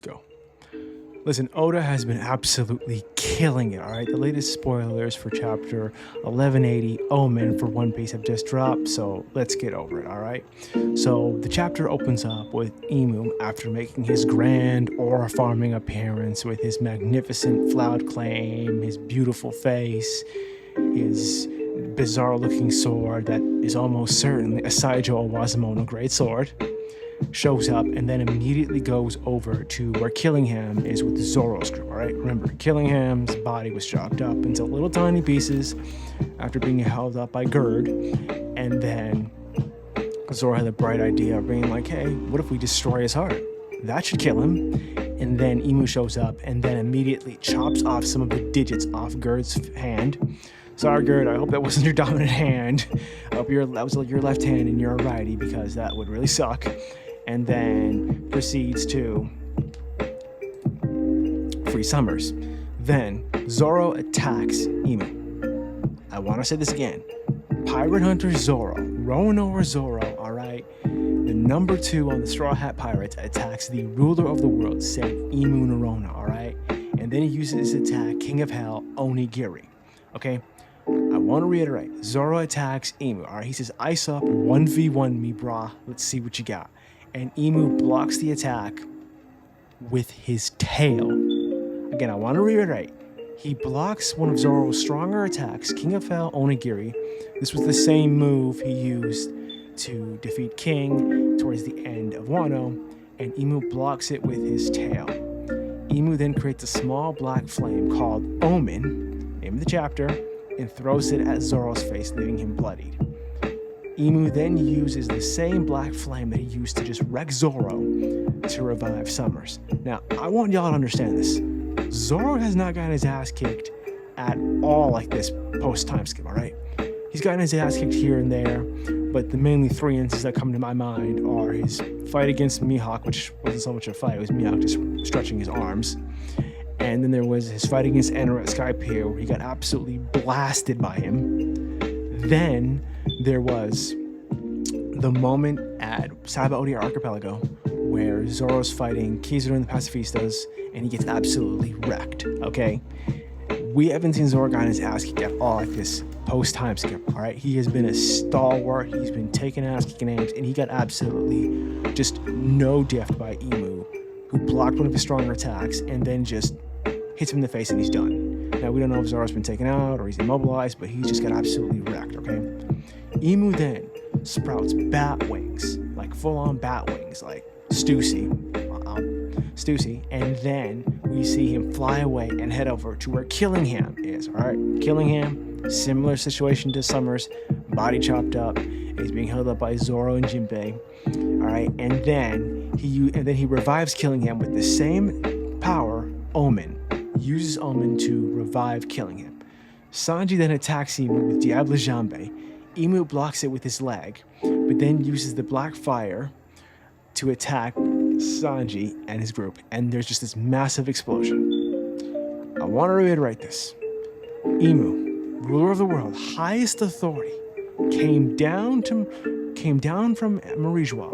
Go. Listen, Oda has been absolutely killing it, all right? The latest spoilers for chapter 1180 Omen for One Piece have just dropped, so let's get over it, all right? So the chapter opens up with Emu after making his grand ore farming appearance with his magnificent flout claim, his beautiful face, his bizarre looking sword that is almost certainly a Saijo Owazamono great sword, shows up and then immediately goes over to where Killingham is with Zoro's group, all right? Remember, Killingham's body was chopped up into little tiny pieces after being held up by Gerd, and then Zoro had the bright idea of being like, hey, what if we destroy his heart? That should kill him. And then Emu shows up and then immediately chops off some of the digits off Gerd's hand. Sorry, Gerd, I hope that wasn't your dominant hand. I hope that was your left hand and you're a righty, because that would really suck. And then proceeds to free Summers. Then Zoro attacks Emu. I want to say this again. Pirate Hunter Zoro, Roanoa Zoro, all right? The number 2 on the Straw Hat Pirates attacks the ruler of the world, said Emu Nerona, all right? And then he uses his attack, King of Hell, Onigiri, okay? I want to reiterate, Zoro attacks Emu, all right? He says, ice up, 1v1 me, brah. Let's see what you got. And Emu blocks the attack with his tail. Again, I want to reiterate, he blocks one of Zoro's stronger attacks, King of Hell, Onigiri. This was the same move he used to defeat King towards the end of Wano, and Emu blocks it with his tail. Emu then creates a small black flame called Omen, name of the chapter, and throws it at Zoro's face, leaving him bloodied. Emu then uses the same black flame that he used to just wreck Zoro to revive Summers. Now, I want y'all to understand this. Zoro has not gotten his ass kicked at all like this post-time skip, all right? He's gotten his ass kicked here and there, but the mainly 3 instances that come to my mind are his fight against Mihawk, which wasn't so much a fight, it was Mihawk just stretching his arms. And then there was his fight against Enor at Skypiea, where he got absolutely blasted by him. Then there was the moment at Saba Odia Archipelago where Zoro's fighting Kizaru and the Pacifistas, and he gets absolutely wrecked, okay? We haven't seen Zoro get his ass kicked at all like this post-time skip, all right? He has been a stalwart. He's been taking ass-kicking names, and he got absolutely just no-diffed by Emu, who blocked one of his stronger attacks and then just hits him in the face and he's done. Now, we don't know if Zoro's been taken out or he's immobilized, but he just got absolutely wrecked, okay? Emu then sprouts bat wings, like full-on bat wings, like Stussy, and then we see him fly away and head over to where Killingham is, all right? Killingham, similar situation to Summers, body chopped up, and he's being held up by Zoro and Jinbei, all right? And then he revives Killingham with the same power, Omen, uses Omen to revive Killingham. Sanji then attacks Emu with Diable Jambe. Emu blocks it with his leg, but then uses the black fire to attack Sanji and his group, and there's just this massive explosion. I want to reiterate this. Emu, ruler of the world, highest authority, came down from Marijua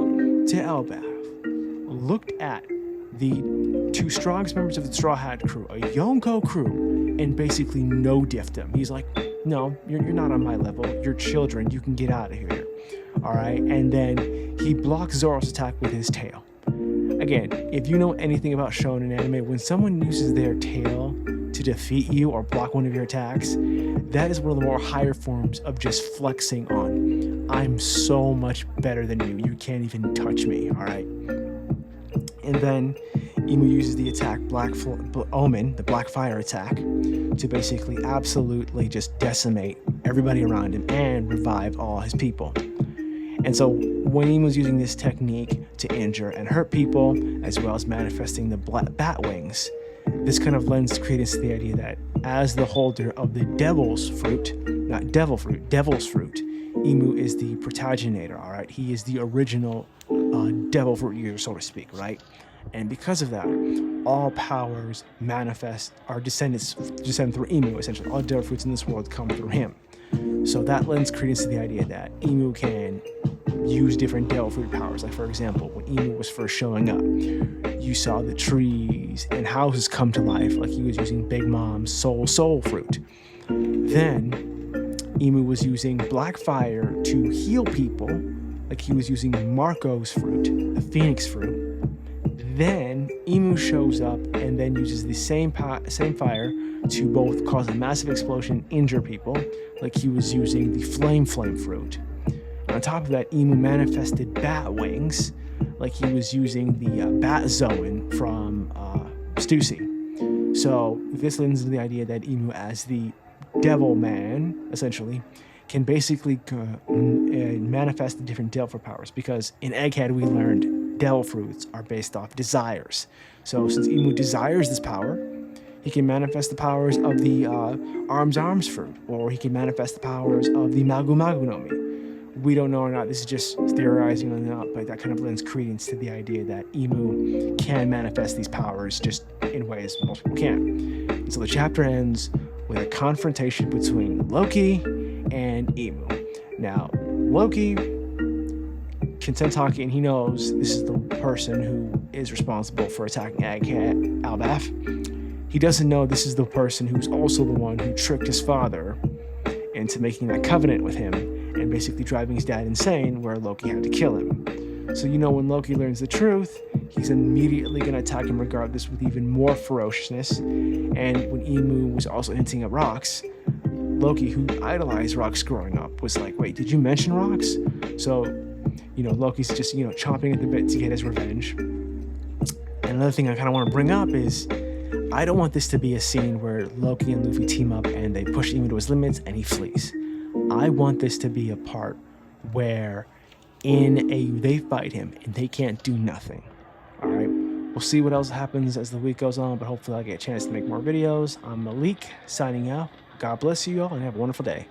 to Elbaf, looked at the 2 strongest members of the Straw Hat crew, a Yonko crew, and basically no-diffed them. He's like, no, you're not on my level. You're children. You can get out of here. All right? And then he blocks Zoro's attack with his tail. Again, if you know anything about shonen anime, when someone uses their tail to defeat you or block one of your attacks, that is one of the more higher forms of just flexing on, I'm so much better than you. You can't even touch me. All right? And then Emu uses the attack Omen, the black fire attack, to basically absolutely just decimate everybody around him and revive all his people. And so when Emu's using this technique to injure and hurt people, as well as manifesting the bat wings, this kind of lends credence to the idea that as the holder of the devil's fruit, not devil fruit, devil's fruit, Emu is the protaginator, all right? He is the original devil fruit user, so to speak, right? And because of that, all powers manifest, are descend through Emu, essentially. All devil fruits in this world come through him. So that lends credence to the idea that Emu can use different devil fruit powers. Like, for example, when Emu was first showing up, you saw the trees and houses come to life, like he was using Big Mom's soul fruit. Then Emu was using black fire to heal people, like he was using Marco's fruit, the phoenix fruit. Then Emu shows up and then uses the same fire to both cause a massive explosion, injure people, like he was using the flame fruit. And on top of that, Emu manifested bat wings, like he was using the bat zoan from Stussy. So this lends to the idea that Emu, as the devil man, essentially, can basically manifest the different devil fruit powers, because in Egghead we learned devil fruits are based off desires. So since Emu desires this power, he can manifest the powers of the Arms fruit, or he can manifest the powers of the Magu no Mi. We don't know or not, this is just theorizing or not, but that kind of lends credence to the idea that Emu can manifest these powers just in ways most people can't. And so the chapter ends with a confrontation between Loki and Emu. Now, Loki can sense Haki, and he knows this is the person who is responsible for attacking Egghead, Albath. He doesn't know this is the person who's also the one who tricked his father into making that covenant with him and basically driving his dad insane, where Loki had to kill him. So when Loki learns the truth, he's immediately going to attack him regardless, with even more ferociousness. And when Emu was also hinting at rocks, Loki, who idolized rocks growing up, was like, wait, did you mention rocks? So, Loki's just, chomping at the bit to get his revenge. And another thing I kind of want to bring up is, I don't want this to be a scene where Loki and Luffy team up and they push Emu to his limits and he flees. I want this to be a part where they fight him and they can't do nothing. All right, we'll see what else happens as the week goes on, but hopefully I'll get a chance to make more videos. I'm Malik, signing out. God bless you all and have a wonderful day.